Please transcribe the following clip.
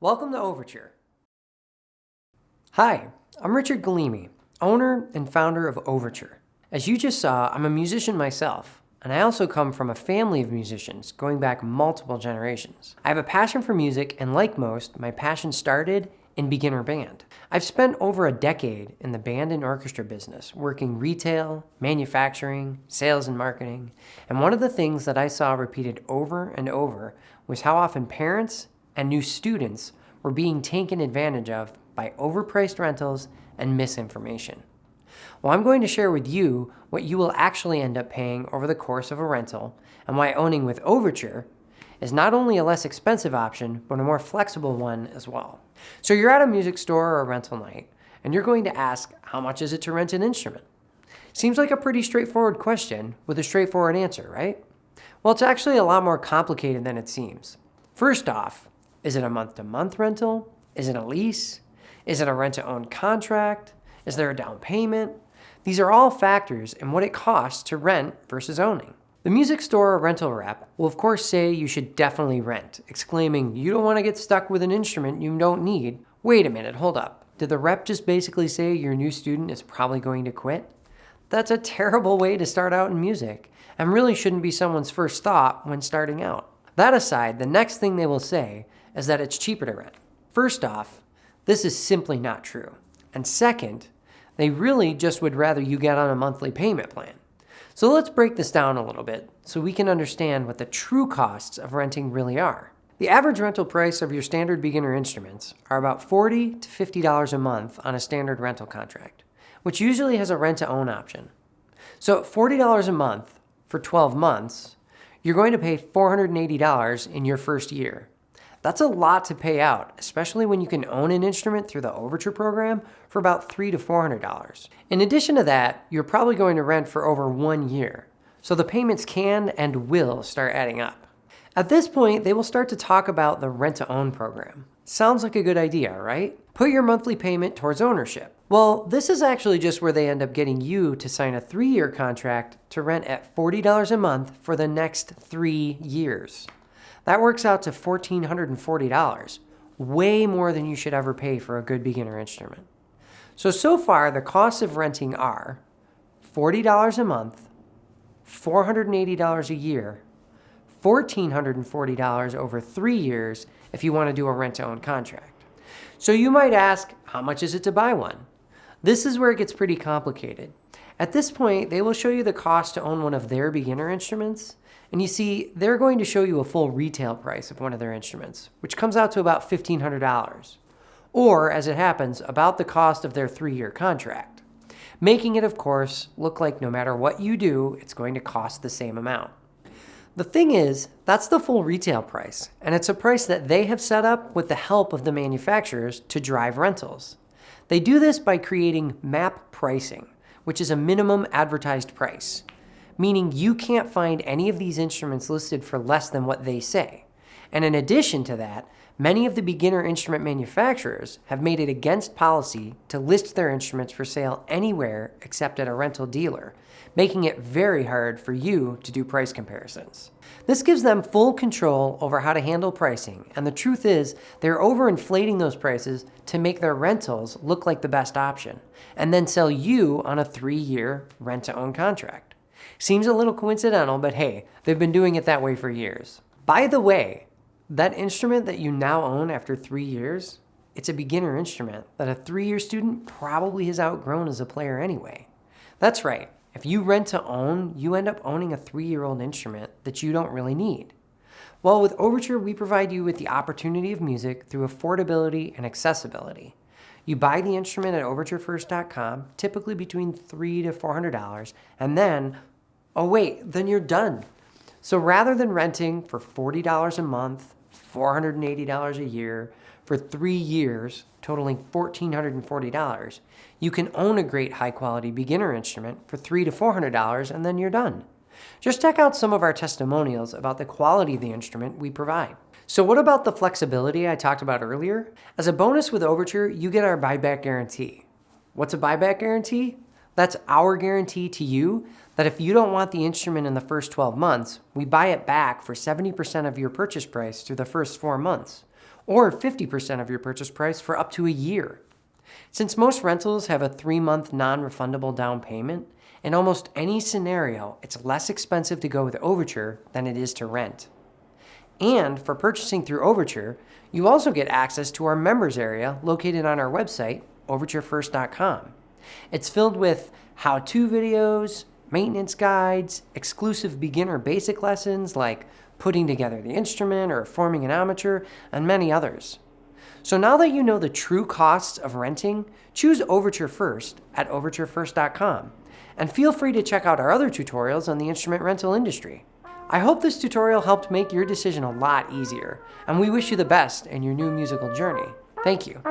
Welcome to Overture. Hi, I'm Richard Galimi, owner and founder of Overture. As you just saw, I'm a musician myself, and I also come from a family of musicians going back multiple generations. I have a passion for music, and like most, my passion started in beginner band. I've spent over a decade in the band and orchestra business, working retail, manufacturing, sales and marketing, and one of the things that I saw repeated over and over was how often parents and new students were being taken advantage of by overpriced rentals and misinformation. Well, I'm going to share with you what you will actually end up paying over the course of a rental and why owning with Overture is not only a less expensive option, but a more flexible one as well. So you're at a music store or a rental night, and you're going to ask, how much is it to rent an instrument? Seems like a pretty straightforward question with a straightforward answer, right? Well, it's actually a lot more complicated than it seems. First off, is it a month-to-month rental? Is it a lease? Is it a rent-to-own contract? Is there a down payment? These are all factors in what it costs to rent versus owning. The music store or rental rep will of course say you should definitely rent, exclaiming, you don't want to get stuck with an instrument you don't need. Wait a minute, hold up. Did the rep just basically say your new student is probably going to quit? That's a terrible way to start out in music, and really shouldn't be someone's first thought when starting out. That aside, the next thing they will say is that it's cheaper to rent. First off, this is simply not true. And second, they really just would rather you get on a monthly payment plan. So let's break this down a little bit so we can understand what the true costs of renting really are. The average rental price of your standard beginner instruments are about $40 to $50 a month on a standard rental contract, which usually has a rent-to-own option. So at $40 a month for 12 months, you're going to pay $480 in your first year. That's a lot to pay out, especially when you can own an instrument through the Overture program for about $300 to $400. In addition to that, you're probably going to rent for over 1 year, so the payments can and will start adding up. At this point, they will start to talk about the rent-to-own program. Sounds like a good idea, right? Put your monthly payment towards ownership. Well, this is actually just where they end up getting you to sign a 3-year contract to rent at $40 a month for the next 3 years. That works out to $1,440, way more than you should ever pay for a good beginner instrument. So far, the costs of renting are $40 a month, $480 a year, $1,440 over 3 years if you want to do a rent-to-own contract. So you might ask, how much is it to buy one? This is where it gets pretty complicated. At this point, they will show you the cost to own one of their beginner instruments, and you see, they're going to show you a full retail price of one of their instruments, which comes out to about $1,500, or, as it happens, about the cost of their 3-year contract, making it, of course, look like no matter what you do, it's going to cost the same amount. The thing is, that's the full retail price, and it's a price that they have set up with the help of the manufacturers to drive rentals. They do this by creating MAP pricing, which is a minimum advertised price, meaning you can't find any of these instruments listed for less than what they say. And in addition to that, many of the beginner instrument manufacturers have made it against policy to list their instruments for sale anywhere except at a rental dealer, making it very hard for you to do price comparisons. This gives them full control over how to handle pricing, and the truth is they're overinflating those prices to make their rentals look like the best option, and then sell you on a 3-year rent-to-own contract. Seems a little coincidental, but hey, they've been doing it that way for years. By the way, that instrument that you now own after 3 years, it's a beginner instrument that a 3-year student probably has outgrown as a player anyway. That's right. If you rent to own, you end up owning a 3-year-old instrument that you don't really need. Well, with Overture, we provide you with the opportunity of music through affordability and accessibility. You buy the instrument at overturefirst.com, typically between $300 to $400, and then then you're done. So rather than renting for $40 a month, $480 a year, for 3 years, totaling $1,440, you can own a great high-quality beginner instrument for $300 to $400, and then you're done. Just check out some of our testimonials about the quality of the instrument we provide. So what about the flexibility I talked about earlier? As a bonus with Overture, you get our Buyback Guarantee. What's a Buyback Guarantee? That's our guarantee to you that if you don't want the instrument in the first 12 months, we buy it back for 70% of your purchase price through the first 4 months. or 50% of your purchase price for up to a year. Since most rentals have a 3-month non-refundable down payment, in almost any scenario, it's less expensive to go with Overture than it is to rent. And for purchasing through Overture, you also get access to our members area located on our website, overturefirst.com. It's filled with how-to videos, maintenance guides, exclusive beginner basic lessons like putting together the instrument or forming an armature, and many others. So now that you know the true costs of renting, choose Overture First at overturefirst.com, and feel free to check out our other tutorials on the instrument rental industry. I hope this tutorial helped make your decision a lot easier, and we wish you the best in your new musical journey. Thank you.